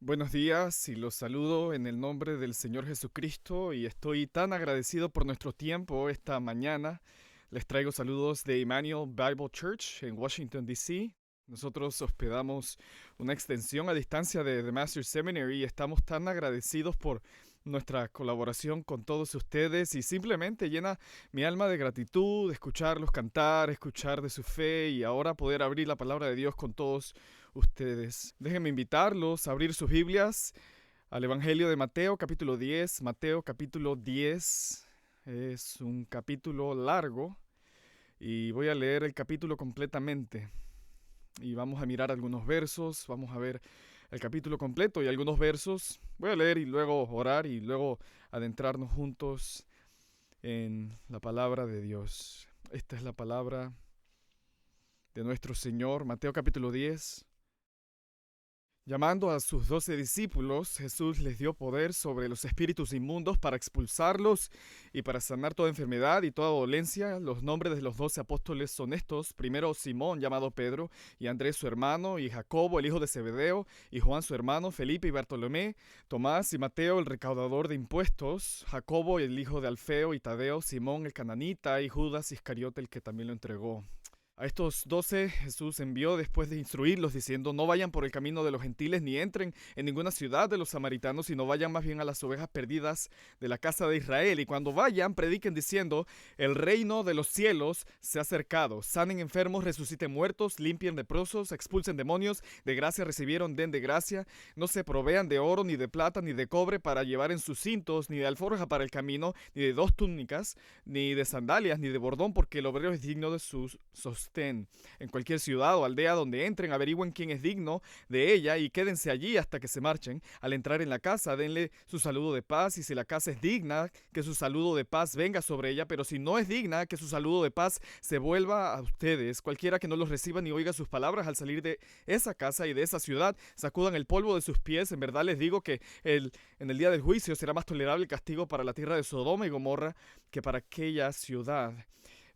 Buenos días y los saludo en el nombre del Señor Jesucristo y estoy tan agradecido por nuestro tiempo esta mañana. Les traigo saludos de Emmanuel Bible Church en Washington, D.C. Nosotros hospedamos una extensión a distancia de The Master's Seminary y estamos tan agradecidos por nuestra colaboración con todos ustedes y simplemente llena mi alma de gratitud, escucharlos cantar, escuchar de su fe y ahora poder abrir la palabra de Dios con todos ustedes. Déjenme invitarlos a abrir sus Biblias al Evangelio de Mateo capítulo 10. Mateo capítulo 10 es un capítulo largo y voy a leer el capítulo completamente. Y vamos a mirar algunos versos, vamos a ver el capítulo completo y algunos versos. Voy a leer y luego orar y luego adentrarnos juntos en la palabra de Dios. Esta es la palabra de nuestro Señor, Mateo capítulo 10. Llamando a sus 12 discípulos, Jesús les dio poder sobre los espíritus inmundos para expulsarlos y para sanar toda enfermedad y toda dolencia. Los nombres de los 12 apóstoles son estos: primero Simón, llamado Pedro, y Andrés su hermano, y Jacobo el hijo de Zebedeo, y Juan su hermano, Felipe y Bartolomé, Tomás y Mateo el recaudador de impuestos, Jacobo el hijo de Alfeo y Tadeo, Simón el cananita y Judas Iscariote el que también lo entregó. A estos 12 Jesús envió después de instruirlos diciendo: no vayan por el camino de los gentiles ni entren en ninguna ciudad de los samaritanos, sino vayan más bien a las ovejas perdidas de la casa de Israel. Y cuando vayan, prediquen diciendo: el reino de los cielos se ha acercado. Sanen enfermos, resuciten muertos, limpien leprosos, expulsen demonios. De gracia recibieron, den de gracia. No se provean de oro, ni de plata, ni de cobre para llevar en sus cintos, ni de alforja para el camino, ni de 2 túnicas, ni de sandalias, ni de bordón, porque el obrero es digno de sus sostén. En cualquier ciudad o aldea donde entren, averigüen quién es digno de ella y quédense allí hasta que se marchen. Al entrar en la casa, denle su saludo de paz, y si la casa es digna, que su saludo de paz venga sobre ella, pero si no es digna, que su saludo de paz se vuelva a ustedes. Cualquiera que no los reciba ni oiga sus palabras al salir de esa casa y de esa ciudad, sacudan el polvo de sus pies. En verdad les digo que en el día del juicio será más tolerable el castigo para la tierra de Sodoma y Gomorra que para aquella ciudad.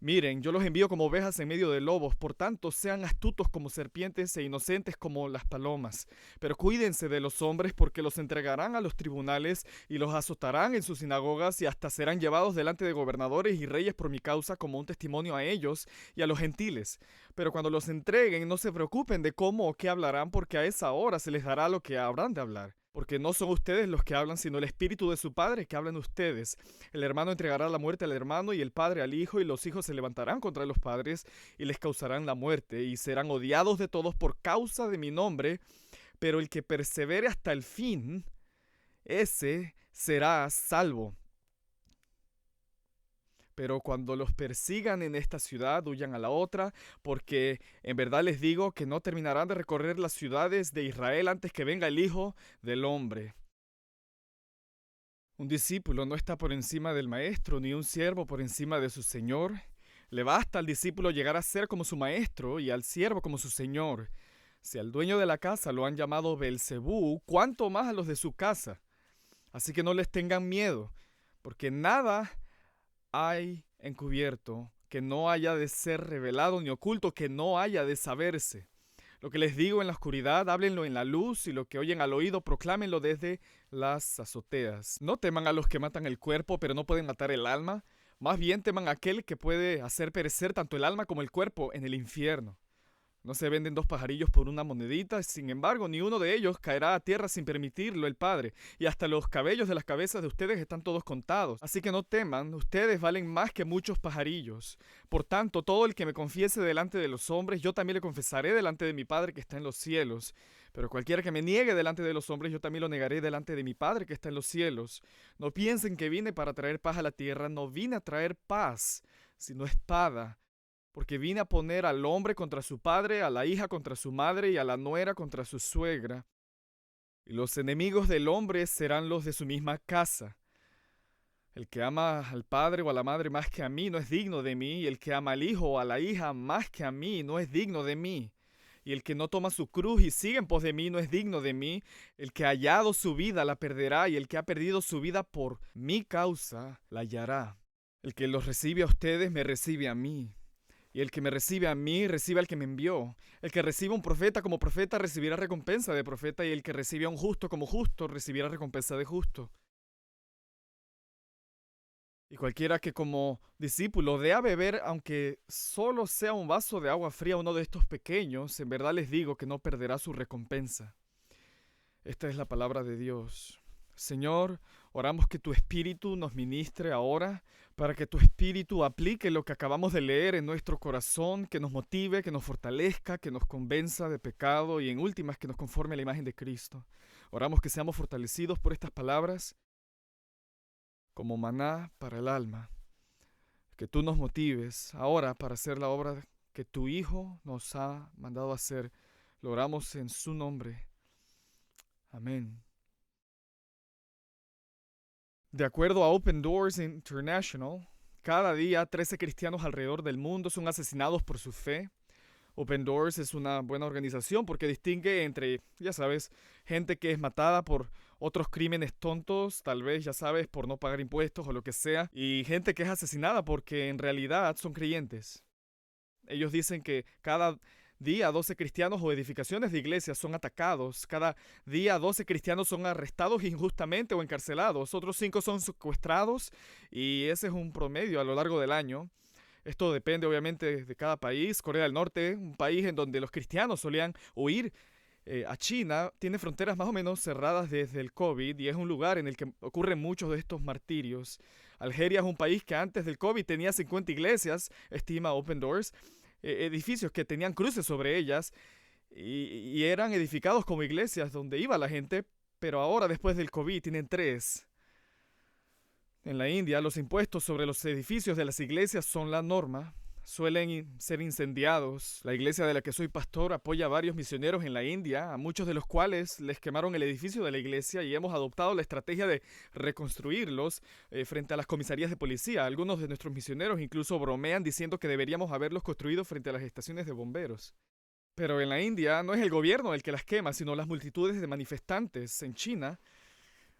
Miren, yo los envío como ovejas en medio de lobos, por tanto sean astutos como serpientes e inocentes como las palomas. Pero cuídense de los hombres, porque los entregarán a los tribunales y los azotarán en sus sinagogas, y hasta serán llevados delante de gobernadores y reyes por mi causa como un testimonio a ellos y a los gentiles. Pero cuando los entreguen, no se preocupen de cómo o qué hablarán, porque a esa hora se les dará lo que habrán de hablar. Porque no son ustedes los que hablan, sino el Espíritu de su Padre que habla en ustedes. El hermano entregará la muerte al hermano y el padre al hijo, y los hijos se levantarán contra los padres y les causarán la muerte, y serán odiados de todos por causa de mi nombre, pero el que persevere hasta el fin, ese será salvo. Pero cuando los persigan en esta ciudad, huyan a la otra, porque en verdad les digo que no terminarán de recorrer las ciudades de Israel antes que venga el Hijo del Hombre. Un discípulo no está por encima del maestro, ni un siervo por encima de su señor. Le basta al discípulo llegar a ser como su maestro y al siervo como su señor. Si al dueño de la casa lo han llamado Beelzebú, ¿cuánto más a los de su casa? Así que no les tengan miedo, porque nada hay encubierto que no haya de ser revelado, ni oculto que no haya de saberse. Lo que les digo en la oscuridad, háblenlo en la luz, y lo que oyen al oído, proclámenlo desde las azoteas. No teman a los que matan el cuerpo, pero no pueden matar el alma. Más bien teman a aquel que puede hacer perecer tanto el alma como el cuerpo en el infierno. No se venden 2 pajarillos por una monedita, sin embargo, ni uno de ellos caerá a tierra sin permitirlo el Padre, y hasta los cabellos de las cabezas de ustedes están todos contados. Así que no teman, ustedes valen más que muchos pajarillos. Por tanto, todo el que me confiese delante de los hombres, yo también le confesaré delante de mi Padre que está en los cielos. Pero cualquiera que me niegue delante de los hombres, yo también lo negaré delante de mi Padre que está en los cielos. No piensen que vine para traer paz a la tierra, no vine a traer paz, sino espada. Porque vine a poner al hombre contra su padre, a la hija contra su madre y a la nuera contra su suegra. Y los enemigos del hombre serán los de su misma casa. El que ama al padre o a la madre más que a mí no es digno de mí, y el que ama al hijo o a la hija más que a mí no es digno de mí. Y el que no toma su cruz y sigue en pos de mí no es digno de mí. El que ha hallado su vida la perderá, y el que ha perdido su vida por mi causa la hallará. El que los recibe a ustedes me recibe a mí. Y el que me recibe a mí, recibe al que me envió. El que recibe a un profeta como profeta, recibirá recompensa de profeta, y el que recibe a un justo como justo, recibirá recompensa de justo. Y cualquiera que como discípulo dé a beber, aunque solo sea un vaso de agua fría a uno de estos pequeños, en verdad les digo que no perderá su recompensa. Esta es la palabra de Dios. Señor, oramos que tu Espíritu nos ministre ahora, para que tu Espíritu aplique lo que acabamos de leer en nuestro corazón, que nos motive, que nos fortalezca, que nos convenza de pecado y en últimas que nos conforme a la imagen de Cristo. Oramos que seamos fortalecidos por estas palabras como maná para el alma. Que tú nos motives ahora para hacer la obra que tu Hijo nos ha mandado hacer. Lo oramos en su nombre. Amén. De acuerdo a Open Doors International, cada día 13 cristianos alrededor del mundo son asesinados por su fe. Open Doors es una buena organización porque distingue entre, ya sabes, gente que es matada por otros crímenes tontos, tal vez, ya sabes, por no pagar impuestos o lo que sea, y gente que es asesinada porque en realidad son creyentes. Ellos dicen que cada día 12 cristianos o edificaciones de iglesias son atacados. Cada día 12 cristianos son arrestados injustamente o encarcelados. Otros 5 son secuestrados y ese es un promedio a lo largo del año. Esto depende obviamente de cada país. Corea del Norte, un país en donde los cristianos solían huir a China, tiene fronteras más o menos cerradas desde el COVID y es un lugar en el que ocurren muchos de estos martirios. Algeria es un país que antes del COVID tenía 50 iglesias, estima Open Doors, edificios que tenían cruces sobre ellas y eran edificados como iglesias donde iba la gente, pero ahora después del COVID tienen 3. En la India, los impuestos sobre los edificios de las iglesias son la norma. Suelen ser incendiados. La iglesia de la que soy pastor apoya a varios misioneros en la India, a muchos de los cuales les quemaron el edificio de la iglesia y hemos adoptado la estrategia de reconstruirlos frente a las comisarías de policía. Algunos de nuestros misioneros incluso bromean diciendo que deberíamos haberlos construido frente a las estaciones de bomberos. Pero en la India no es el gobierno el que las quema, sino las multitudes de manifestantes. En China,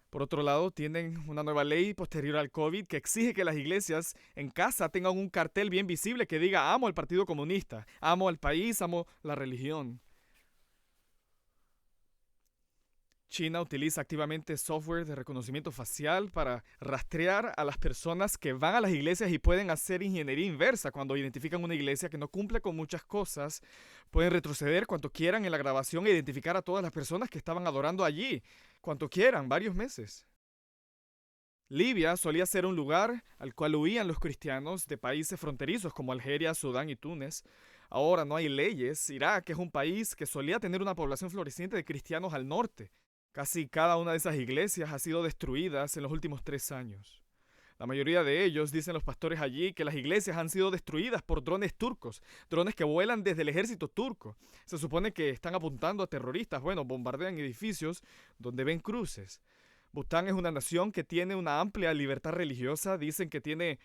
por otro lado, tienen una nueva ley posterior al COVID que exige que las iglesias en casa tengan un cartel bien visible que diga amo al Partido Comunista, amo al país, amo la religión. China utiliza activamente software de reconocimiento facial para rastrear a las personas que van a las iglesias y pueden hacer ingeniería inversa. Cuando identifican una iglesia que no cumple con muchas cosas, pueden retroceder cuanto quieran en la grabación e identificar a todas las personas que estaban adorando allí, cuanto quieran, varios meses. Libia solía ser un lugar al cual huían los cristianos de países fronterizos como Algeria, Sudán y Túnez. Ahora no hay leyes. Irak es un país que solía tener una población floreciente de cristianos al norte. Casi cada una de esas iglesias ha sido destruidas en los últimos 3 años. La mayoría de ellos, dicen los pastores allí, que las iglesias han sido destruidas por drones turcos, drones que vuelan desde el ejército turco. Se supone que están apuntando a terroristas, bueno, bombardean edificios donde ven cruces. Bután es una nación que tiene una amplia libertad religiosa, dicen que tiene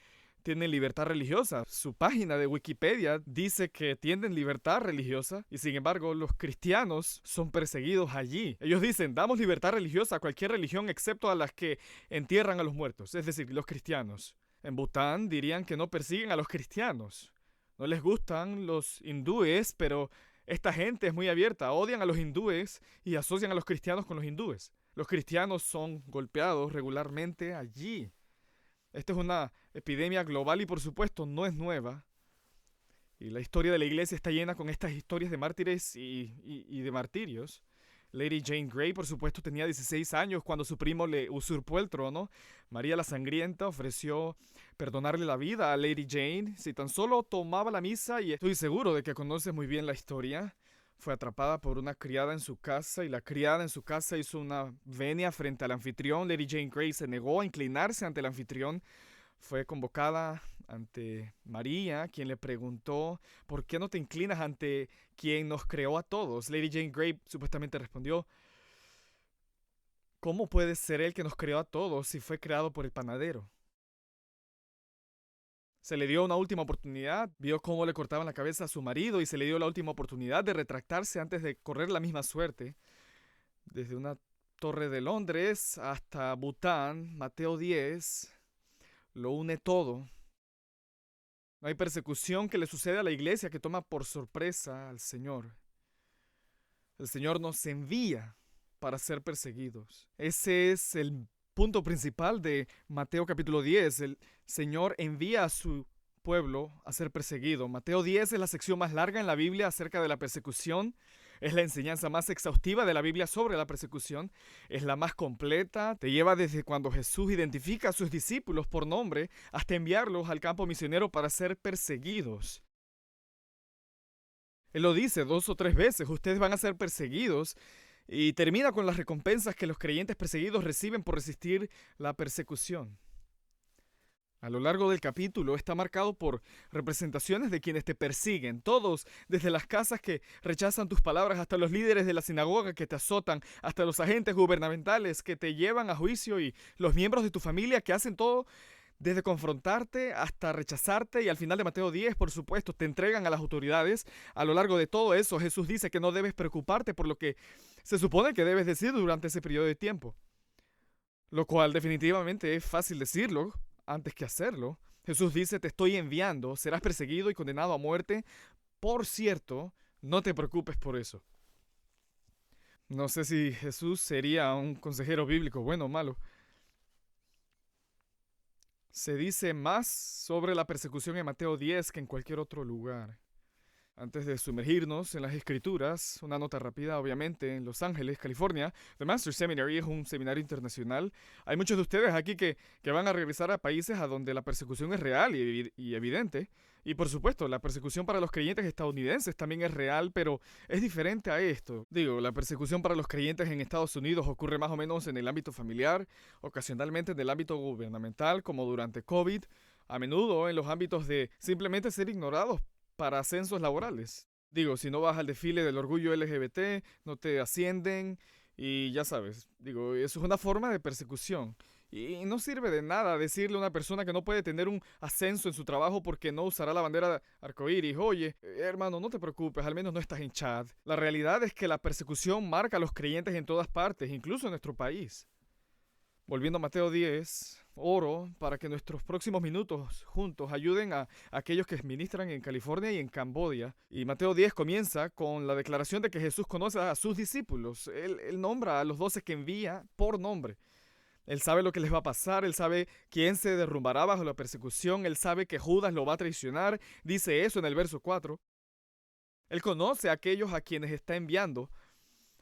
libertad religiosa. Su página de Wikipedia dice que tienen libertad religiosa y sin embargo los cristianos son perseguidos allí. Ellos dicen, damos libertad religiosa a cualquier religión excepto a las que entierran a los muertos, es decir, los cristianos. En Bután dirían que no persiguen a los cristianos. No les gustan los hindúes, pero esta gente es muy abierta, odian a los hindúes y asocian a los cristianos con los hindúes. Los cristianos son golpeados regularmente allí. Esta es una epidemia global y por supuesto no es nueva. Y la historia de la iglesia está llena con estas historias de mártires y de martirios. Lady Jane Grey, por supuesto, tenía 16 años cuando su primo le usurpó el trono. María la Sangrienta ofreció perdonarle la vida a Lady Jane si tan solo tomaba la misa, y estoy seguro de que conoces muy bien la historia. Fue atrapada por una criada en su casa y la criada en su casa hizo una venia frente al anfitrión. Lady Jane Grey se negó a inclinarse ante el anfitrión. Fue convocada ante María, quien le preguntó, ¿por qué no te inclinas ante quien nos creó a todos? Lady Jane Grey supuestamente respondió, ¿cómo puede ser él que nos creó a todos si fue creado por el panadero? Se le dio una última oportunidad, vio cómo le cortaban la cabeza a su marido y se le dio la última oportunidad de retractarse antes de correr la misma suerte. Desde una torre de Londres hasta Bután, Mateo 10 lo une todo. No hay persecución que le suceda a la iglesia que toma por sorpresa al Señor. El Señor nos envía para ser perseguidos. Ese es el punto principal de Mateo capítulo 10. El Señor envía a su pueblo a ser perseguido. Mateo 10 es la sección más larga en la Biblia acerca de la persecución. Es la enseñanza más exhaustiva de la Biblia sobre la persecución. Es la más completa. Te lleva desde cuando Jesús identifica a sus discípulos por nombre hasta enviarlos al campo misionero para ser perseguidos. Él lo dice 2 o 3 veces. Ustedes van a ser perseguidos. Y termina con las recompensas que los creyentes perseguidos reciben por resistir la persecución. A lo largo del capítulo está marcado por representaciones de quienes te persiguen, todos, desde las casas que rechazan tus palabras hasta los líderes de la sinagoga que te azotan, hasta los agentes gubernamentales que te llevan a juicio y los miembros de tu familia que hacen todo desde confrontarte hasta rechazarte, y al final de Mateo 10, por supuesto, te entregan a las autoridades. A lo largo de todo eso, Jesús dice que no debes preocuparte por lo que se supone que debes decir durante ese periodo de tiempo, lo cual definitivamente es fácil decirlo antes que hacerlo. Jesús dice, te estoy enviando, serás perseguido y condenado a muerte. Por cierto, no te preocupes por eso. No sé si Jesús sería un consejero bíblico bueno o malo. Se dice más sobre la persecución en Mateo 10 que en cualquier otro lugar. Antes de sumergirnos en las escrituras, una nota rápida, obviamente, en Los Ángeles, California, The Master's Seminary es un seminario internacional. Hay muchos de ustedes aquí que van a regresar a países a donde la persecución es real y evidente. Y por supuesto, la persecución para los creyentes estadounidenses también es real, pero es diferente a esto. Digo, la persecución para los creyentes en Estados Unidos ocurre más o menos en el ámbito familiar, ocasionalmente en el ámbito gubernamental, como durante COVID, a menudo en los ámbitos de simplemente ser ignorados para ascensos laborales. Digo, si no vas al desfile del orgullo LGBT, no te ascienden y ya sabes. Digo, eso es una forma de persecución. Y no sirve de nada decirle a una persona que no puede tener un ascenso en su trabajo porque no usará la bandera arcoíris. Oye, hermano, no te preocupes, al menos no estás en Chad. La realidad es que la persecución marca a los creyentes en todas partes, incluso en nuestro país. Volviendo a Mateo 10, oro para que nuestros próximos minutos juntos ayuden a aquellos que ministran en California y en Camboya. Y Mateo 10 comienza con la declaración de que Jesús conoce a sus discípulos. Él nombra a los 12 que envía por nombre. Él sabe lo que les va a pasar, él sabe quién se derrumbará bajo la persecución, él sabe que Judas lo va a traicionar. Dice eso en el verso 4. Él conoce a aquellos a quienes está enviando.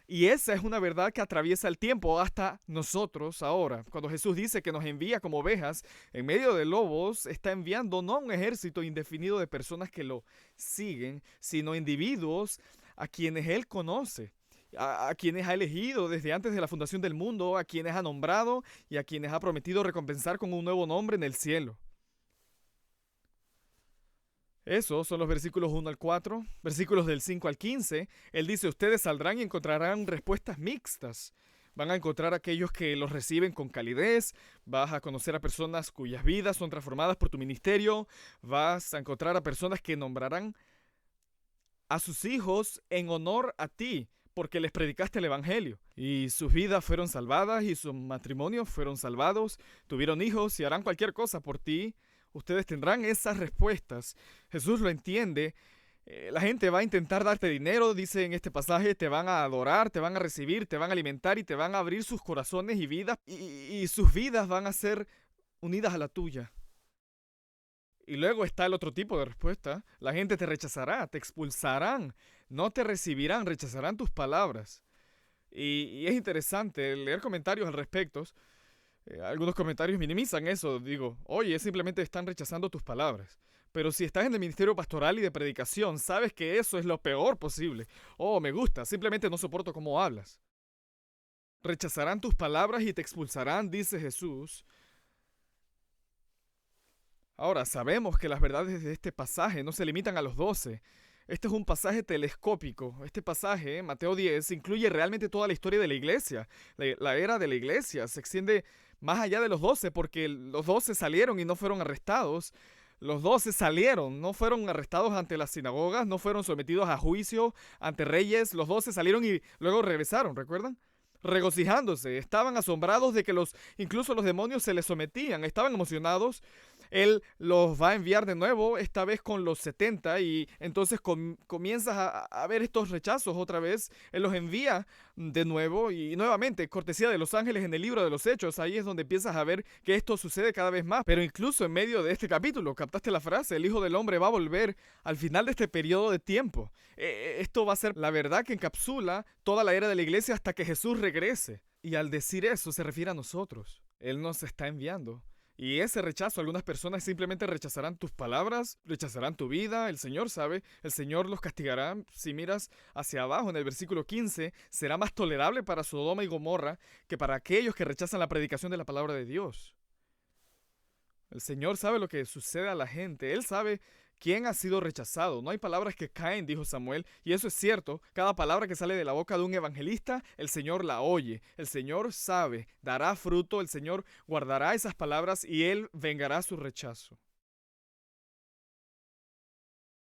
Y esa es una verdad que atraviesa el tiempo hasta nosotros ahora. Cuando Jesús dice que nos envía como ovejas en medio de lobos, está enviando no a un ejército indefinido de personas que lo siguen, sino individuos a quienes Él conoce, a quienes ha elegido desde antes de la fundación del mundo, a quienes ha nombrado y a quienes ha prometido recompensar con un nuevo nombre en el cielo. Esos son los versículos 1 al 4, versículos del 5 al 15. Él dice, ustedes saldrán y encontrarán respuestas mixtas. Van a encontrar a aquellos que los reciben con calidez, vas a conocer a personas cuyas vidas son transformadas por tu ministerio, vas a encontrar a personas que nombrarán a sus hijos en honor a ti, porque les predicaste el evangelio. Y sus vidas fueron salvadas y sus matrimonios fueron salvados, tuvieron hijos y harán cualquier cosa por ti. Ustedes tendrán esas respuestas. Jesús lo entiende. La gente va a intentar darte dinero, dice en este pasaje, te van a adorar, te van a recibir, te van a alimentar y te van a abrir sus corazones y vidas. Y sus vidas van a ser unidas a la tuya. Y luego está el otro tipo de respuesta. La gente te rechazará, te expulsarán, no te recibirán, rechazarán tus palabras. Y es interesante leer comentarios al respecto. Algunos comentarios minimizan eso. Digo, oye, simplemente están rechazando tus palabras. Pero si estás en el ministerio pastoral y de predicación, sabes que eso es lo peor posible. Oh, me gusta, simplemente no soporto cómo hablas. Rechazarán tus palabras y te expulsarán, dice Jesús. Ahora, sabemos que las verdades de este pasaje no se limitan a los 12. Este es un pasaje telescópico. Este pasaje, Mateo 10, incluye realmente toda la historia de la iglesia. La era de la iglesia se extiende más allá de los 12, porque los 12 salieron y no fueron arrestados. Los 12 salieron, no fueron arrestados ante las sinagogas, no fueron sometidos a juicio ante reyes. Los 12 salieron y luego regresaron, ¿recuerdan? Regocijándose, estaban asombrados de que incluso los demonios se les sometían, estaban emocionados. Él los va a enviar de nuevo, esta vez con los 70, y entonces comienzas a ver estos rechazos otra vez. Él los envía de nuevo y nuevamente, cortesía de los ángeles en el libro de los Hechos, ahí es donde empiezas a ver que esto sucede cada vez más. Pero incluso en medio de este capítulo, captaste la frase, el Hijo del Hombre va a volver al final de este periodo de tiempo. Esto va a ser la verdad que encapsula toda la era de la iglesia hasta que Jesús regrese. Y al decir eso se refiere a nosotros. Él nos está enviando. Y ese rechazo, algunas personas simplemente rechazarán tus palabras, rechazarán tu vida, el Señor sabe, el Señor los castigará. Si miras hacia abajo en el versículo 15, será más tolerable para Sodoma y Gomorra que para aquellos que rechazan la predicación de la palabra de Dios. El Señor sabe lo que sucede a la gente, Él sabe quién ha sido rechazado. No hay palabras que caen, dijo Samuel, y eso es cierto. Cada palabra que sale de la boca de un evangelista, el Señor la oye. El Señor sabe, dará fruto, el Señor guardará esas palabras y Él vengará su rechazo.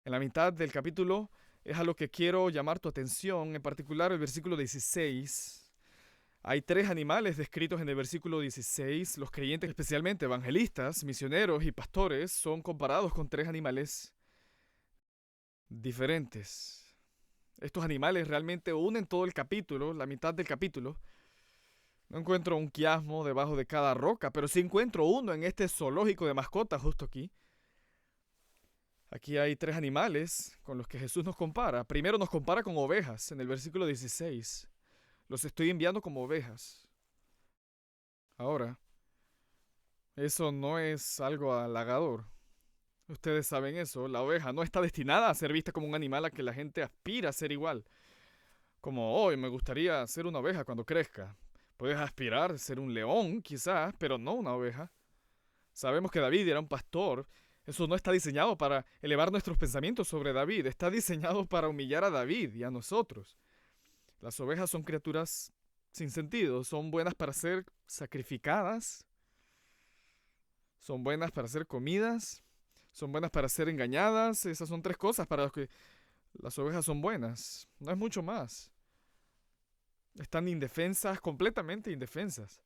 En la mitad del capítulo es a lo que quiero llamar tu atención, en particular el versículo 16. Hay 3 animales descritos en el versículo 16. Los creyentes, especialmente evangelistas, misioneros y pastores, son comparados con 3 animales diferentes. Estos animales realmente unen todo el capítulo, la mitad del capítulo. No encuentro un quiasmo debajo de cada roca, pero sí encuentro uno en este zoológico de mascotas justo aquí. Aquí hay 3 animales con los que Jesús nos compara. Primero nos compara con ovejas en el versículo 16. Los estoy enviando como ovejas. Ahora, eso no es algo halagador. Ustedes saben eso. La oveja no está destinada a ser vista como un animal a que la gente aspira a ser igual. Como, hoy me gustaría ser una oveja cuando crezca. Puedes aspirar a ser un león, quizás, pero no una oveja. Sabemos que David era un pastor. Eso no está diseñado para elevar nuestros pensamientos sobre David. Está diseñado para humillar a David y a nosotros. Las ovejas son criaturas sin sentido, son buenas para ser sacrificadas, son buenas para ser comidas, son buenas para ser engañadas. Esas son 3 cosas para las que las ovejas son buenas, no es mucho más. Están indefensas, completamente indefensas.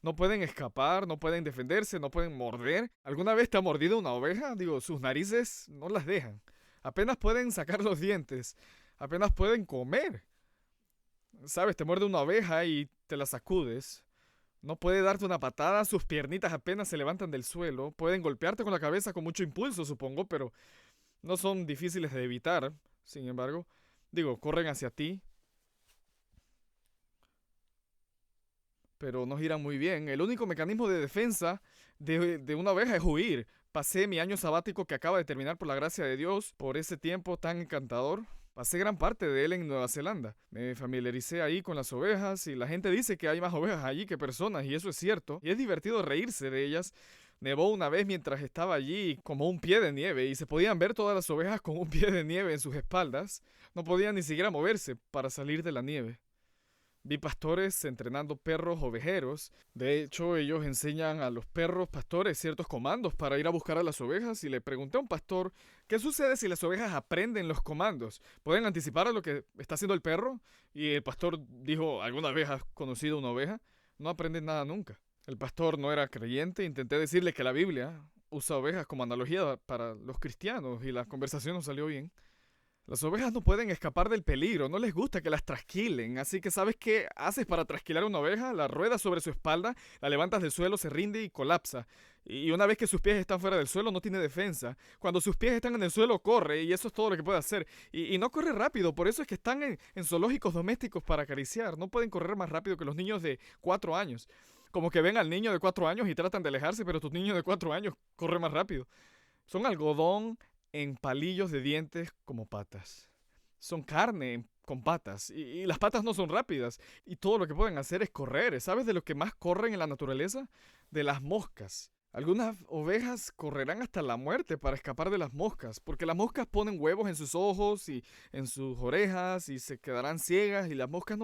No pueden escapar, no pueden defenderse, no pueden morder. ¿Alguna vez te ha mordido una oveja? Digo, sus narices no las dejan. Apenas pueden sacar los dientes, apenas pueden comer. ¿Sabes? Te muerde una oveja y te la sacudes. No puede darte una patada, sus piernitas apenas se levantan del suelo. Pueden golpearte con la cabeza con mucho impulso, supongo, pero no son difíciles de evitar. Sin embargo, digo, corren hacia ti, pero no giran muy bien. El único mecanismo de defensa de una oveja es huir. Pasé mi año sabático que acaba de terminar por la gracia de Dios, por ese tiempo tan encantador. Pasé gran parte de él en Nueva Zelanda. Me familiaricé ahí con las ovejas y la gente dice que hay más ovejas allí que personas y eso es cierto. Y es divertido reírse de ellas. Nevó una vez mientras estaba allí como un pie de nieve y se podían ver todas las ovejas con un pie de nieve en sus espaldas. No podían ni siquiera moverse para salir de la nieve. Vi pastores entrenando perros ovejeros. De hecho, ellos enseñan a los perros pastores ciertos comandos para ir a buscar a las ovejas. Y le pregunté a un pastor, ¿qué sucede si las ovejas aprenden los comandos? ¿Pueden anticipar a lo que está haciendo el perro? Y el pastor dijo, ¿alguna vez has conocido una oveja? No aprenden nada nunca. El pastor no era creyente. Intenté decirle que la Biblia usa ovejas como analogía para los cristianos y la conversación no salió bien. Las ovejas no pueden escapar del peligro, no les gusta que las trasquilen, así que ¿sabes qué haces para trasquilar una oveja? La ruedas sobre su espalda, la levantas del suelo, se rinde y colapsa. Y una vez que sus pies están fuera del suelo, no tiene defensa. Cuando sus pies están en el suelo, corre, y eso es todo lo que puede hacer. Y no corre rápido, por eso es que están en zoológicos domésticos para acariciar. No pueden correr más rápido que los niños de 4 años. Como que ven al niño de 4 años y tratan de alejarse, pero tu niño de 4 años corre más rápido. Son algodón en palillos de dientes como patas. Son carne con patas y las patas no son rápidas y todo lo que pueden hacer es correr. ¿Sabes de lo que más corren en la naturaleza? De las moscas. Algunas ovejas correrán hasta la muerte para escapar de las moscas, porque las moscas ponen huevos en sus ojos y en sus orejas y se quedarán ciegas y las moscas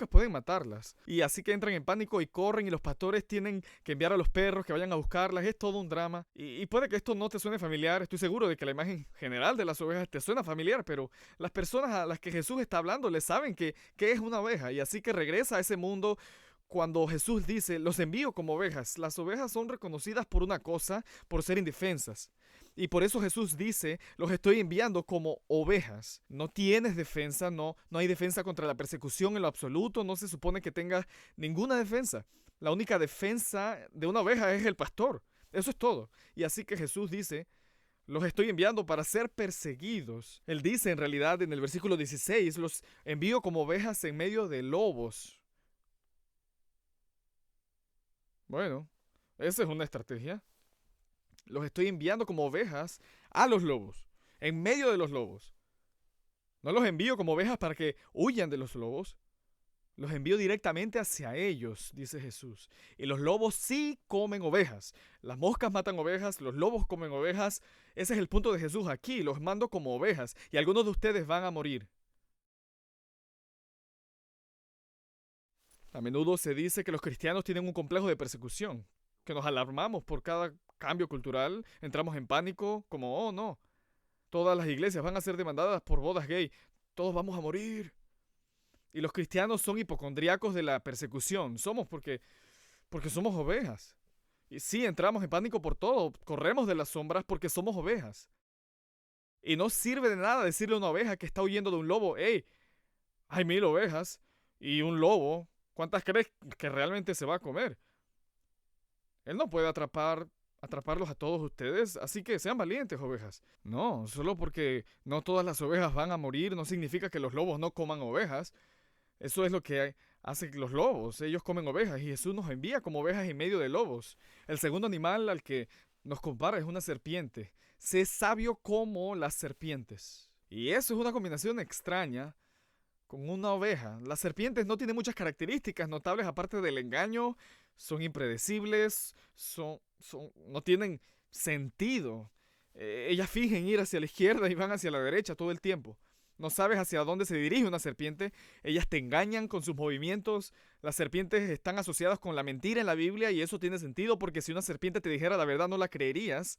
pueden matarlas. Y así que entran en pánico y corren y los pastores tienen que enviar a los perros que vayan a buscarlas. Es todo un drama. Y puede que esto no te suene familiar. Estoy seguro de que la imagen general de las ovejas te suena familiar, pero las personas a las que Jesús está hablando le saben que es una oveja. Y así que regresa a ese mundo cuando Jesús dice, los envío como ovejas, las ovejas son reconocidas por una cosa, por ser indefensas. Y por eso Jesús dice, los estoy enviando como ovejas. No tienes defensa, no hay defensa contra la persecución en lo absoluto, no se supone que tengas ninguna defensa. La única defensa de una oveja es el pastor. Eso es todo. Y así que Jesús dice, los estoy enviando para ser perseguidos. Él dice en realidad en el versículo 16, los envío como ovejas en medio de lobos. Bueno, esa es una estrategia. Los estoy enviando como ovejas a los lobos, en medio de los lobos. No los envío como ovejas para que huyan de los lobos. Los envío directamente hacia ellos, dice Jesús. Y los lobos sí comen ovejas. Las moscas matan ovejas, los lobos comen ovejas. Ese es el punto de Jesús aquí. Los mando como ovejas y algunos de ustedes van a morir. A menudo se dice que los cristianos tienen un complejo de persecución, que nos alarmamos por cada cambio cultural, entramos en pánico, como, oh no, todas las iglesias van a ser demandadas por bodas gay, todos vamos a morir. Y los cristianos son hipocondríacos de la persecución, porque somos ovejas. Y sí, entramos en pánico por todo, corremos de las sombras porque somos ovejas. Y no sirve de nada decirle a una oveja que está huyendo de un lobo, hey, hay 1000 ovejas y un lobo, ¿cuántas crees que realmente se va a comer? Él no puede atraparlos a todos ustedes, así que sean valientes, ovejas. No, solo porque no todas las ovejas van a morir no significa que los lobos no coman ovejas. Eso es lo que hacen los lobos, ellos comen ovejas y Jesús nos envía como ovejas en medio de lobos. El segundo animal al que nos compara es una serpiente. Sé sabio como las serpientes. Y eso es una combinación extraña con una oveja. Las serpientes no tienen muchas características notables aparte del engaño, son impredecibles, no tienen sentido. Ellas fingen ir hacia la izquierda y van hacia la derecha todo el tiempo. No sabes hacia dónde se dirige una serpiente. Ellas te engañan con sus movimientos. Las serpientes están asociadas con la mentira en la Biblia y eso tiene sentido porque si una serpiente te dijera la verdad no la creerías.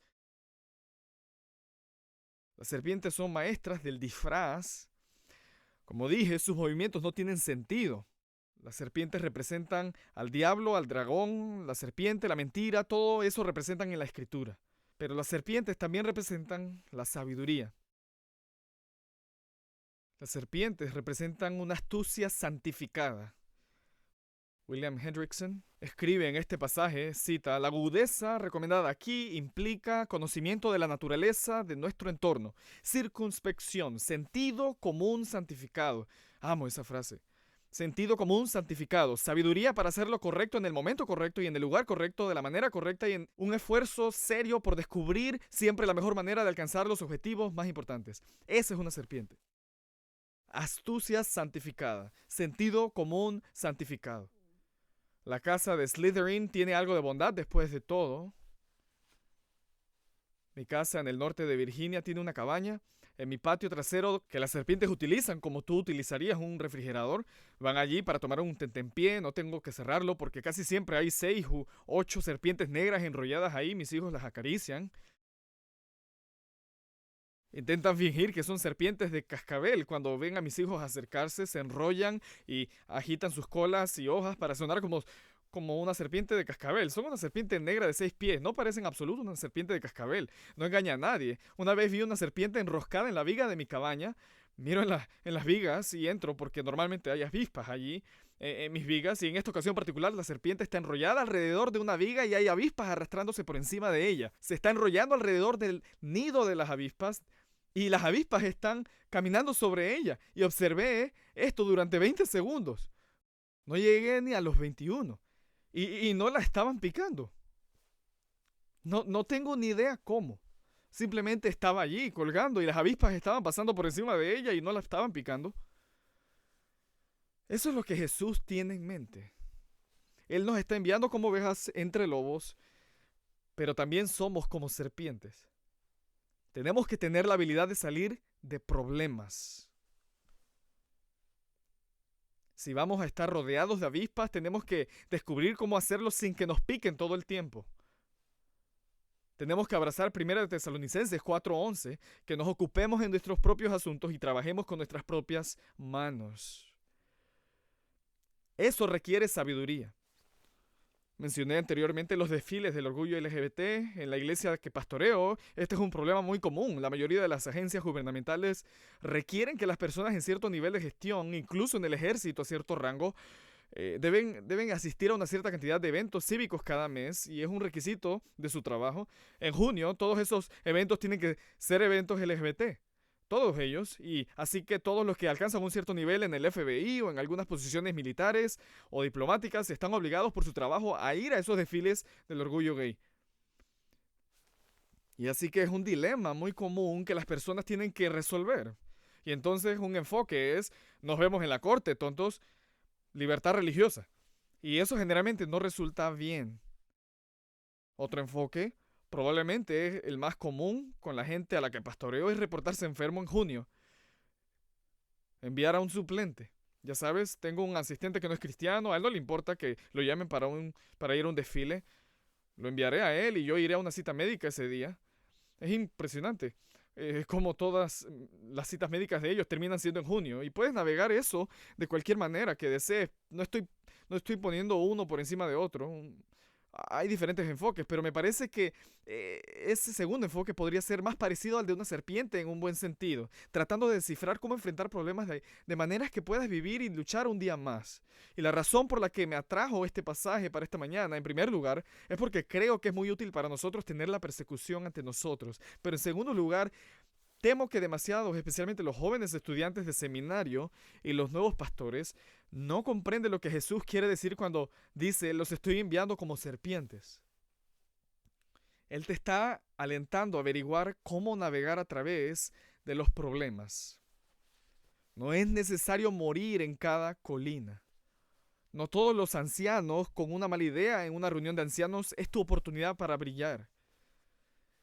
Las serpientes son maestras del disfraz. Como dije, sus movimientos no tienen sentido. Las serpientes representan al diablo, al dragón, la serpiente, la mentira, todo eso representan en la escritura. Pero las serpientes también representan la sabiduría. Las serpientes representan una astucia santificada. William Hendrickson escribe en este pasaje, cita, la agudeza recomendada aquí implica conocimiento de la naturaleza de nuestro entorno, circunspección, sentido común santificado. Amo esa frase. Sentido común santificado, sabiduría para hacer lo correcto en el momento correcto y en el lugar correcto, de la manera correcta y en un esfuerzo serio por descubrir siempre la mejor manera de alcanzar los objetivos más importantes. Esa es una serpiente. Astucia santificada, sentido común santificado. La casa de Slytherin tiene algo de bondad después de todo. Mi casa en el norte de Virginia tiene una cabaña en mi patio trasero que las serpientes utilizan como tú utilizarías un refrigerador. Van allí para tomar un tentempié, no tengo que cerrarlo porque casi siempre hay 6 u 8 serpientes negras enrolladas ahí, mis hijos las acarician. Intentan fingir que son serpientes de cascabel. Cuando ven a mis hijos acercarse, se enrollan y agitan sus colas y hojas para sonar como una serpiente de cascabel. Son una serpiente negra de 6 pies. No parece en absoluto una serpiente de cascabel. No engaña a nadie. Una vez vi una serpiente enroscada en la viga de mi cabaña. Miro en las vigas y entro porque normalmente hay avispas allí en mis vigas. Y en esta ocasión particular la serpiente está enrollada alrededor de una viga y hay avispas arrastrándose por encima de ella. Se está enrollando alrededor del nido de las avispas. Y las avispas están caminando sobre ella. Y observé esto durante 20 segundos. No llegué ni a los 21. Y no la estaban picando. No tengo ni idea cómo. Simplemente estaba allí colgando y las avispas estaban pasando por encima de ella y no la estaban picando. Eso es lo que Jesús tiene en mente. Él nos está enviando como ovejas entre lobos, pero también somos como serpientes. Tenemos que tener la habilidad de salir de problemas. Si vamos a estar rodeados de avispas, tenemos que descubrir cómo hacerlo sin que nos piquen todo el tiempo. Tenemos que abrazar 1 Tesalonicenses 4:11, que nos ocupemos en nuestros propios asuntos y trabajemos con nuestras propias manos. Eso requiere sabiduría. Mencioné anteriormente los desfiles del orgullo LGBT en la iglesia que pastoreo. Este es un problema muy común. La mayoría de las agencias gubernamentales requieren que las personas en cierto nivel de gestión, incluso en el ejército a cierto rango, deben asistir a una cierta cantidad de eventos cívicos cada mes y es un requisito de su trabajo. En junio, todos esos eventos tienen que ser eventos LGBT. Todos ellos, y así que todos los que alcanzan un cierto nivel en el FBI o en algunas posiciones militares o diplomáticas están obligados por su trabajo a ir a esos desfiles del orgullo gay. Y así que es un dilema muy común que las personas tienen que resolver. Y entonces un enfoque es, nos vemos en la corte, tontos, libertad religiosa. Y eso generalmente no resulta bien. Otro enfoque, probablemente es el más común con la gente a la que pastoreo, es reportarse enfermo en junio. Enviar a un suplente. Ya sabes, tengo un asistente que no es cristiano, a él no le importa que lo llamen para ir a un desfile. Lo enviaré a él y yo iré a una cita médica ese día. Es impresionante. Es como todas las citas médicas de ellos terminan siendo en junio. Y puedes navegar eso de cualquier manera que desees. No estoy poniendo uno por encima de otro. Hay diferentes enfoques, pero me parece que ese segundo enfoque podría ser más parecido al de una serpiente en un buen sentido, tratando de descifrar cómo enfrentar problemas de maneras que puedas vivir y luchar un día más. Y la razón por la que me atrajo este pasaje para esta mañana, en primer lugar, es porque creo que es muy útil para nosotros tener la persecución ante nosotros. Pero en segundo lugar, temo que demasiados, especialmente los jóvenes estudiantes de seminario y los nuevos pastores, no comprenden lo que Jesús quiere decir cuando dice, los estoy enviando como serpientes. Él te está alentando a averiguar cómo navegar a través de los problemas. No es necesario morir en cada colina. No todos los ancianos con una mala idea en una reunión de ancianos es tu oportunidad para brillar.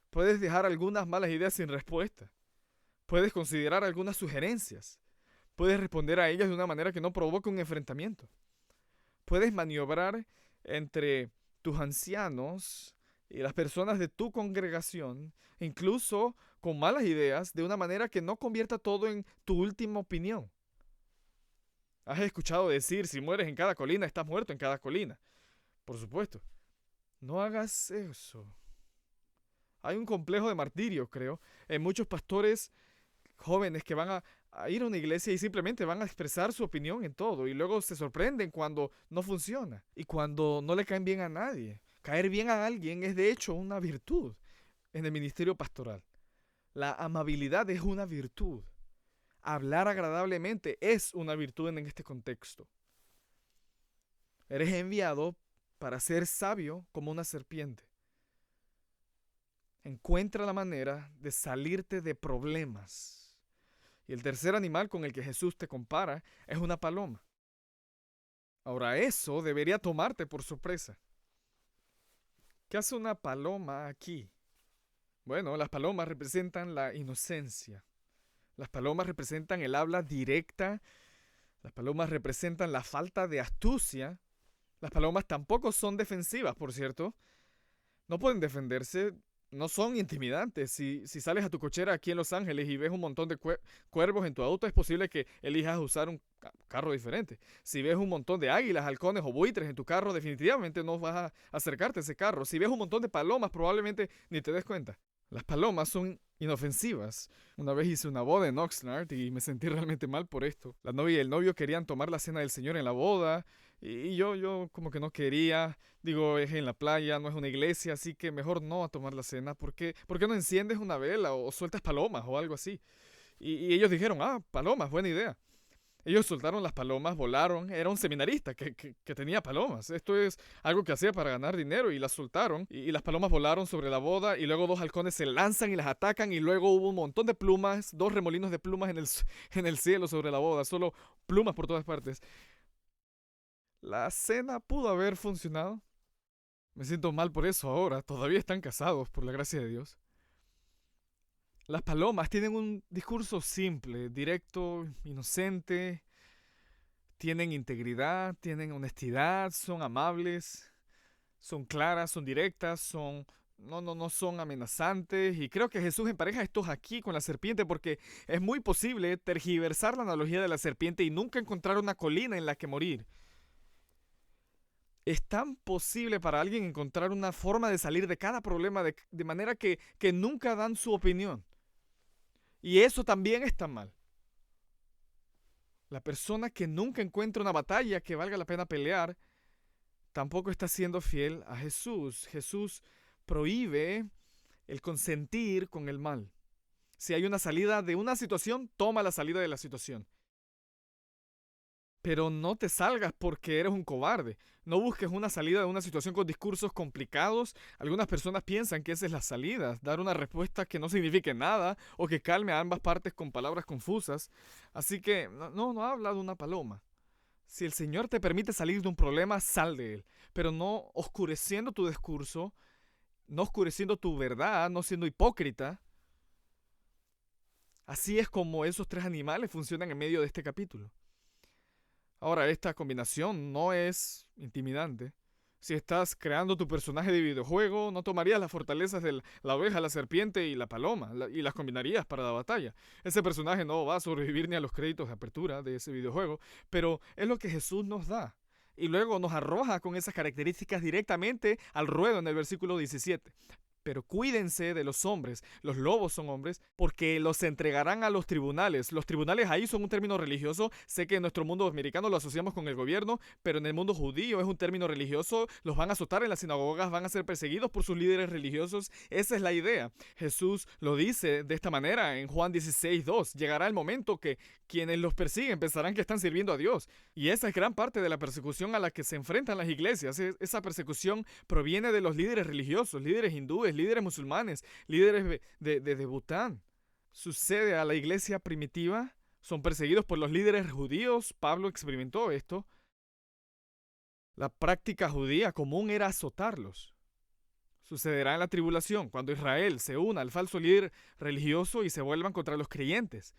Puedes dejar algunas malas ideas sin respuesta. Puedes considerar algunas sugerencias. Puedes responder a ellas de una manera que no provoque un enfrentamiento. Puedes maniobrar entre tus ancianos y las personas de tu congregación, incluso con malas ideas, de una manera que no convierta todo en tu última opinión. Has escuchado decir, si mueres en cada colina, estás muerto en cada colina. Por supuesto. No hagas eso. Hay un complejo de martirio, creo, en muchos pastores jóvenes que van a ir a una iglesia y simplemente van a expresar su opinión en todo y luego se sorprenden cuando no funciona y cuando no le caen bien a nadie. Caer bien a alguien es de hecho una virtud en el ministerio pastoral. La amabilidad es una virtud. Hablar agradablemente es una virtud en este contexto. Eres enviado para ser sabio como una serpiente. Encuentra la manera de salirte de problemas. Y el tercer animal con el que Jesús te compara es una paloma. Ahora, eso debería tomarte por sorpresa. ¿Qué hace una paloma aquí? Bueno, las palomas representan la inocencia. Las palomas representan el habla directa. Las palomas representan la falta de astucia. Las palomas tampoco son defensivas, por cierto. No pueden defenderse. No son intimidantes. Si sales a tu cochera aquí en Los Ángeles y ves un montón de cuervos en tu auto, es posible que elijas usar un carro diferente. Si ves un montón de águilas, halcones o buitres en tu carro, definitivamente no vas a acercarte a ese carro. Si ves un montón de palomas, probablemente ni te des cuenta. Las palomas son inofensivas. Una vez hice una boda en Oxnard y me sentí realmente mal por esto. La novia y el novio querían tomar la cena del Señor en la boda y yo como que no quería. Digo, es en la playa, no es una iglesia, así que mejor no a tomar la cena. ¿Por qué no enciendes una vela o sueltas palomas o algo así? Y ellos dijeron, palomas, buena idea. Ellos soltaron las palomas, volaron. Era un seminarista que tenía palomas. Esto es algo que hacía para ganar dinero y las soltaron. Y las palomas volaron sobre la boda y luego dos halcones se lanzan y las atacan y luego hubo un montón de plumas, dos remolinos de plumas en el cielo sobre la boda. Solo plumas por todas partes. La cena pudo haber funcionado. Me siento mal por eso ahora. Todavía están casados, por la gracia de Dios. Las palomas tienen un discurso simple, directo, inocente. Tienen integridad, tienen honestidad, son amables, son claras, son directas, no son amenazantes. Y creo que Jesús empareja estos aquí con la serpiente porque es muy posible tergiversar la analogía de la serpiente y nunca encontrar una colina en la que morir. Es tan posible para alguien encontrar una forma de salir de cada problema de manera que nunca dan su opinión. Y eso también está mal. La persona que nunca encuentra una batalla que valga la pena pelear, tampoco está siendo fiel a Jesús. Jesús prohíbe el consentir con el mal. Si hay una salida de una situación, toma la salida de la situación. Pero no te salgas porque eres un cobarde. No busques una salida de una situación con discursos complicados. Algunas personas piensan que esa es la salida, dar una respuesta que no signifique nada o que calme a ambas partes con palabras confusas. Así que no habla de una paloma. Si el Señor te permite salir de un problema, sal de él. Pero no oscureciendo tu discurso, no oscureciendo tu verdad, no siendo hipócrita. Así es como esos tres animales funcionan en medio de este capítulo. Ahora, esta combinación no es intimidante. Si estás creando tu personaje de videojuego, no tomarías las fortalezas de la oveja, la serpiente y la paloma y las combinarías para la batalla. Ese personaje no va a sobrevivir ni a los créditos de apertura de ese videojuego, pero es lo que Jesús nos da. Y luego nos arroja con esas características directamente al ruedo en el versículo 17. Pero cuídense de los hombres, los lobos son hombres, porque los entregarán a los tribunales. Los tribunales ahí son un término religioso. Sé que en nuestro mundo americano lo asociamos con el gobierno, pero en el mundo judío es un término religioso. Los van a azotar en las sinagogas, van a ser perseguidos por sus líderes religiosos. Esa es la idea. Jesús lo dice de esta manera en Juan 16:2. Llegará el momento que quienes los persiguen pensarán que están sirviendo a Dios. Y esa es gran parte de la persecución a la que se enfrentan las iglesias. Esa persecución proviene de los líderes religiosos, líderes hindúes, líderes musulmanes, líderes de Bután. Sucede a la iglesia primitiva, son perseguidos por los líderes judíos. Pablo experimentó esto. La práctica judía común era azotarlos. Sucederá en la tribulación, cuando Israel se una al falso líder religioso y se vuelvan contra los creyentes.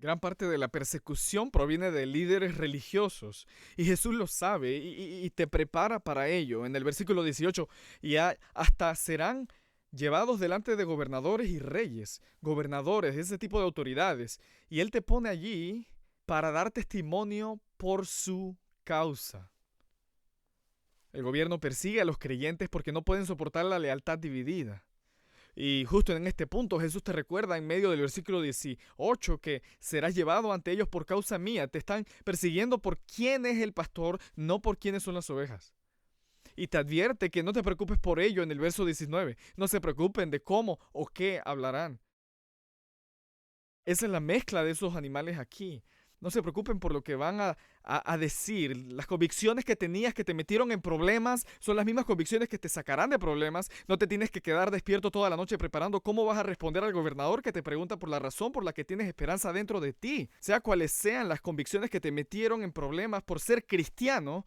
Gran parte de la persecución proviene de líderes religiosos y Jesús lo sabe y te prepara para ello. En el versículo 18, y hasta serán llevados delante de gobernadores y reyes, gobernadores, ese tipo de autoridades, y Él te pone allí para dar testimonio por su causa. El gobierno persigue a los creyentes porque no pueden soportar la lealtad dividida. Y justo en este punto Jesús te recuerda en medio del versículo 18 que serás llevado ante ellos por causa mía. Te están persiguiendo por quién es el pastor, no por quiénes son las ovejas. Y te advierte que no te preocupes por ello en el verso 19. No se preocupen de cómo o qué hablarán. Esa es la mezcla de esos animales aquí. No se preocupen por lo que van a decir. Las convicciones que tenías que te metieron en problemas son las mismas convicciones que te sacarán de problemas. No te tienes que quedar despierto toda la noche preparando cómo vas a responder al gobernador que te pregunta por la razón por la que tienes esperanza dentro de ti. Sea cuales sean las convicciones que te metieron en problemas por ser cristiano,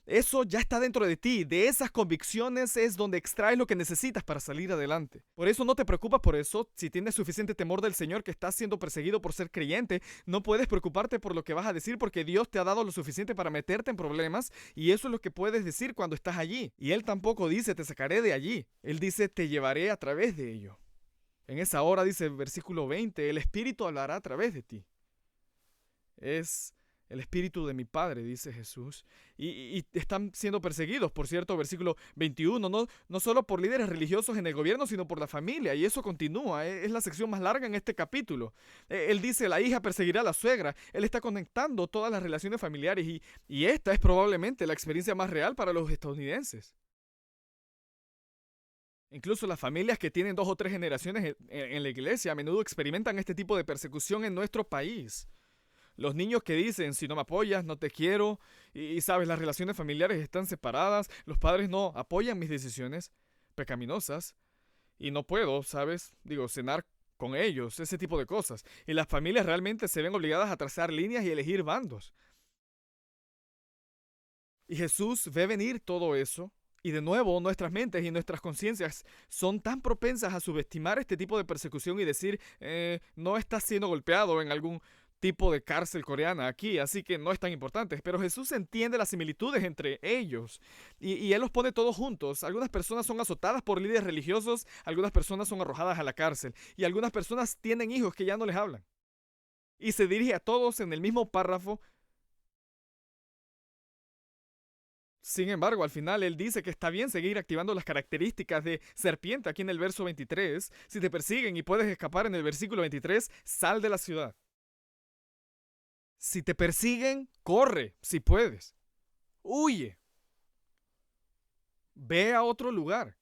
eso ya está dentro de ti. De esas convicciones es donde extraes lo que necesitas para salir adelante. Por eso no te preocupas por eso. Si tienes suficiente temor del Señor que estás siendo perseguido por ser creyente, no puedes preocuparte por lo que vas a decir porque Dios te ha dado lo suficiente para meterte en problemas y eso es lo que puedes decir cuando estás allí. Y Él tampoco dice te sacaré de allí. Él dice te llevaré a través de ello. En esa hora dice el versículo 20, el Espíritu hablará a través de ti. Es el Espíritu de mi Padre, dice Jesús. Y están siendo perseguidos, por cierto, versículo 21, no solo por líderes religiosos en el gobierno, sino por la familia. Y eso continúa, es la sección más larga en este capítulo. Él dice, la hija perseguirá a la suegra. Él está conectando todas las relaciones familiares y esta es probablemente la experiencia más real para los estadounidenses. Incluso las familias que tienen 2 o 3 generaciones en la iglesia a menudo experimentan este tipo de persecución en nuestro país. Los niños que dicen, si no me apoyas, no te quiero, y sabes, las relaciones familiares están separadas, los padres no apoyan mis decisiones pecaminosas, y no puedo, sabes, cenar con ellos, ese tipo de cosas. Y las familias realmente se ven obligadas a trazar líneas y elegir bandos. Y Jesús ve venir todo eso, y de nuevo nuestras mentes y nuestras conciencias son tan propensas a subestimar este tipo de persecución y decir, no estás siendo golpeado en algún tipo de cárcel coreana aquí, así que no es tan importante. Pero Jesús entiende las similitudes entre ellos y Él los pone todos juntos. Algunas personas son azotadas por líderes religiosos, algunas personas son arrojadas a la cárcel y algunas personas tienen hijos que ya no les hablan. Y se dirige a todos en el mismo párrafo. Sin embargo, al final él dice que está bien seguir activando las características de serpiente aquí en el verso 23. Si te persiguen y puedes escapar en el versículo 23, sal de la ciudad. Si te persiguen, corre, si puedes. Huye. Ve a otro lugar.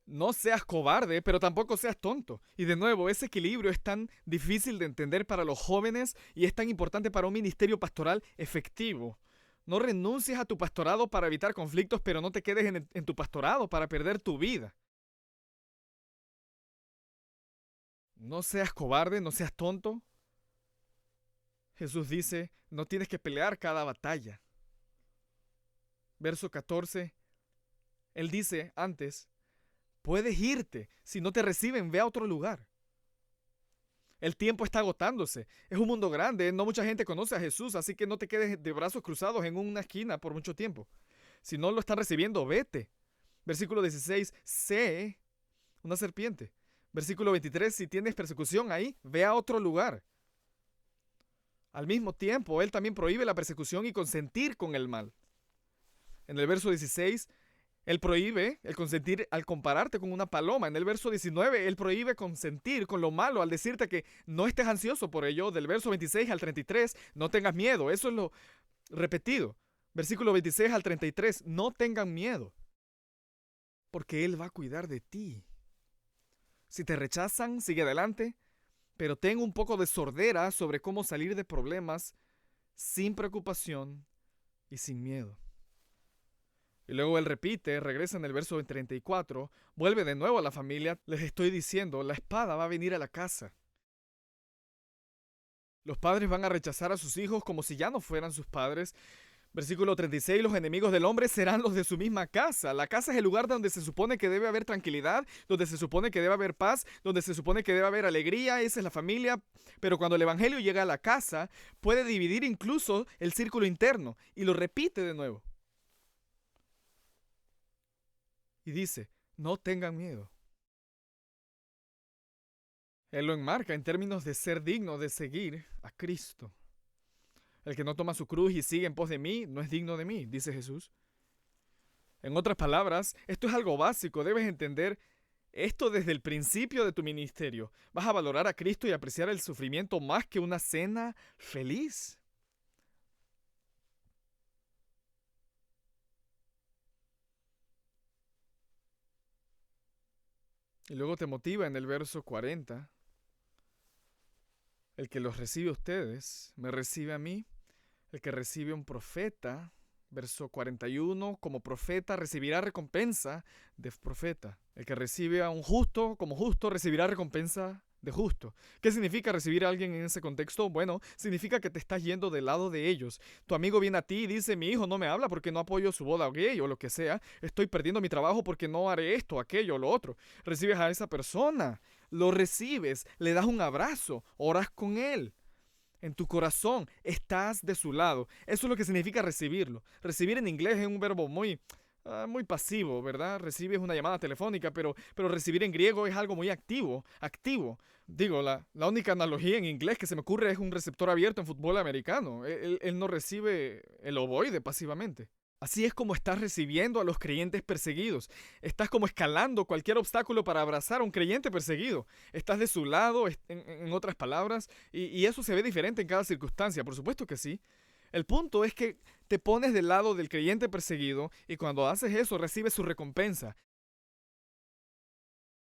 No seas cobarde, pero tampoco seas tonto. Y de nuevo, ese equilibrio es tan difícil de entender para los jóvenes y es tan importante para un ministerio pastoral efectivo. No renuncies a tu pastorado para evitar conflictos, pero no te quedes en tu pastorado para perder tu vida. No seas cobarde, no seas tonto. Jesús dice, no tienes que pelear cada batalla. Verso 14, él dice antes, puedes irte, si no te reciben, ve a otro lugar. El tiempo está agotándose, es un mundo grande, no mucha gente conoce a Jesús, así que no te quedes de brazos cruzados en una esquina por mucho tiempo. Si no lo están recibiendo, vete. Versículo 16, sé una serpiente. Versículo 23, si tienes persecución ahí, ve a otro lugar. Al mismo tiempo, él también prohíbe la persecución y consentir con el mal. En el verso 16, él prohíbe el consentir al compararte con una paloma. En el verso 19, él prohíbe consentir con lo malo al decirte que no estés ansioso por ello. Del verso 26 al 33, no tengas miedo. Eso es lo repetido. Versículo 26 al 33, no tengan miedo, porque él va a cuidar de ti. Si te rechazan, sigue adelante, pero ten un poco de sordera sobre cómo salir de problemas sin preocupación y sin miedo. Y luego él repite, regresa en el verso 34, vuelve de nuevo a la familia. Les estoy diciendo, la espada va a venir a la casa. Los padres van a rechazar a sus hijos como si ya no fueran sus padres. Versículo 36, los enemigos del hombre serán los de su misma casa. La casa es el lugar donde se supone que debe haber tranquilidad, donde se supone que debe haber paz, donde se supone que debe haber alegría. Esa es la familia. Pero cuando el evangelio llega a la casa, puede dividir incluso el círculo interno. Y lo repite de nuevo. Y dice, no tengan miedo. Él lo enmarca en términos de ser digno de seguir a Cristo. El que no toma su cruz y sigue en pos de mí, no es digno de mí, dice Jesús. En otras palabras, esto es algo básico, debes entender esto desde el principio de tu ministerio. Vas a valorar a Cristo y apreciar el sufrimiento más que una cena feliz. Y luego te motiva en el verso 40. El que los recibe a ustedes, me recibe a mí. El que recibe a un profeta, verso 41, como profeta recibirá recompensa de profeta. El que recibe a un justo como justo recibirá recompensa de justo. ¿Qué significa recibir a alguien en ese contexto? Bueno, significa que te estás yendo del lado de ellos. Tu amigo viene a ti y dice, mi hijo no me habla porque no apoyo su boda gay o lo que sea. Estoy perdiendo mi trabajo porque no haré esto, aquello o lo otro. Recibes a esa persona, lo recibes, le das un abrazo, oras con él. En tu corazón estás de su lado. Eso es lo que significa recibirlo. Recibir en inglés es un verbo muy pasivo, ¿verdad? Recibes una llamada telefónica, pero recibir en griego es algo muy activo. Digo, la única analogía en inglés que se me ocurre es un receptor abierto en fútbol americano. Él no recibe el ovoide pasivamente. Así es como estás recibiendo a los creyentes perseguidos. Estás como escalando cualquier obstáculo para abrazar a un creyente perseguido. Estás de su lado, en otras palabras, y eso se ve diferente en cada circunstancia, por supuesto que sí. El punto es que te pones del lado del creyente perseguido y cuando haces eso recibes su recompensa.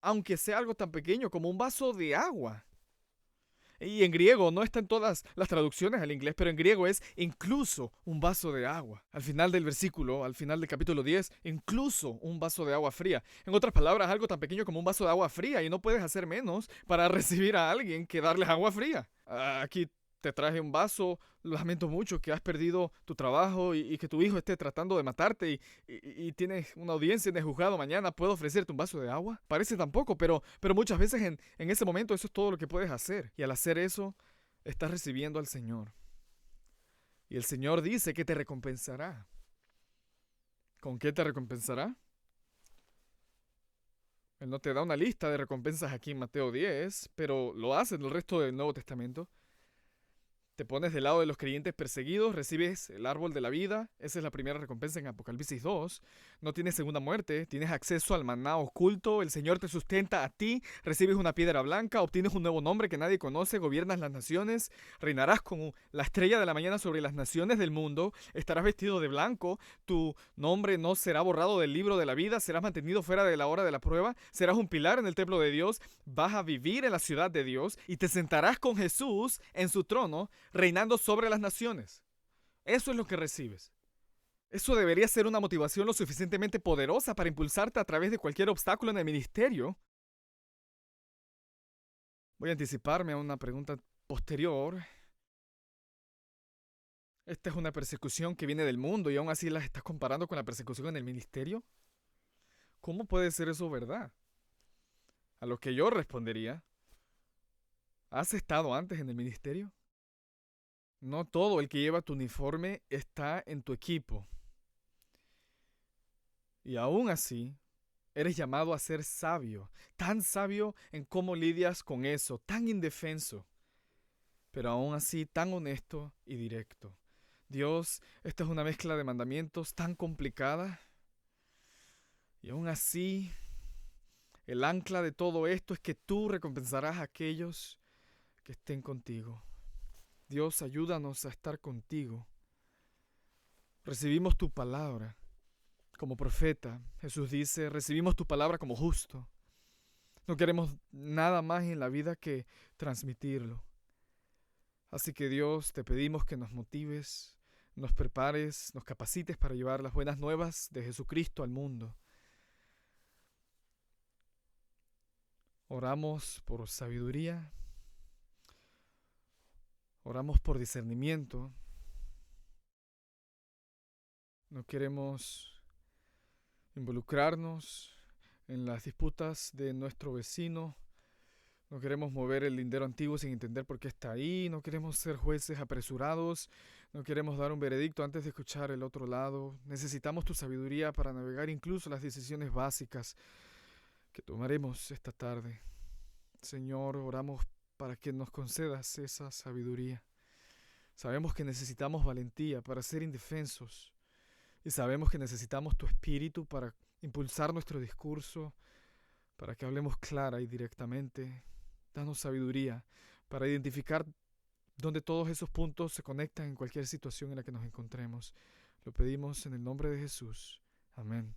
Aunque sea algo tan pequeño como un vaso de agua. Y en griego no está en todas las traducciones al inglés, pero en griego es incluso un vaso de agua. Al final del versículo, al final del capítulo 10, incluso un vaso de agua fría. En otras palabras, algo tan pequeño como un vaso de agua fría y no puedes hacer menos para recibir a alguien que darles agua fría. Aquí te traje un vaso, lamento mucho que has perdido tu trabajo y que tu hijo esté tratando de matarte y tienes una audiencia en el juzgado mañana, ¿puedo ofrecerte un vaso de agua? Parece tan poco, pero muchas veces en ese momento eso es todo lo que puedes hacer. Y al hacer eso, estás recibiendo al Señor. Y el Señor dice que te recompensará. ¿Con qué te recompensará? Él no te da una lista de recompensas aquí en Mateo 10, pero lo hace en el resto del Nuevo Testamento. Te pones del lado de los creyentes perseguidos, recibes el árbol de la vida. Esa es la primera recompensa en Apocalipsis 2. No tienes segunda muerte, tienes acceso al maná oculto, el Señor te sustenta a ti, recibes una piedra blanca, obtienes un nuevo nombre que nadie conoce, gobiernas las naciones, reinarás como la estrella de la mañana sobre las naciones del mundo, estarás vestido de blanco, tu nombre no será borrado del libro de la vida, serás mantenido fuera de la hora de la prueba, serás un pilar en el templo de Dios, vas a vivir en la ciudad de Dios y te sentarás con Jesús en su trono, reinando sobre las naciones. Eso es lo que recibes. Eso debería ser una motivación lo suficientemente poderosa para impulsarte a través de cualquier obstáculo en el ministerio. Voy a anticiparme a una pregunta posterior. Esta es una persecución que viene del mundo y aún así la estás comparando con la persecución en el ministerio. ¿Cómo puede ser eso verdad? A lo que yo respondería, ¿has estado antes en el ministerio? No todo el que lleva tu uniforme está en tu equipo. Y aún así, eres llamado a ser sabio, tan sabio en cómo lidias con eso, tan indefenso, pero aún así tan honesto y directo. Dios, esta es una mezcla de mandamientos tan complicada, y aún así, el ancla de todo esto es que tú recompensarás a aquellos que estén contigo. Dios, ayúdanos a estar contigo. Recibimos tu palabra como profeta. Jesús dice, recibimos tu palabra como justo. No queremos nada más en la vida que transmitirlo. Así que Dios, te pedimos que nos motives, nos prepares, nos capacites para llevar las buenas nuevas de Jesucristo al mundo. Oramos por sabiduría, oramos por discernimiento. No queremos involucrarnos en las disputas de nuestro vecino. No queremos mover el lindero antiguo sin entender por qué está ahí. No queremos ser jueces apresurados. No queremos dar un veredicto antes de escuchar el otro lado. Necesitamos tu sabiduría para navegar incluso las decisiones básicas que tomaremos esta tarde. Señor, oramos para que nos concedas esa sabiduría. Sabemos que necesitamos valentía para ser indefensos. Y sabemos que necesitamos tu espíritu para impulsar nuestro discurso, para que hablemos clara y directamente. Danos sabiduría para identificar dónde todos esos puntos se conectan en cualquier situación en la que nos encontremos. Lo pedimos en el nombre de Jesús. Amén.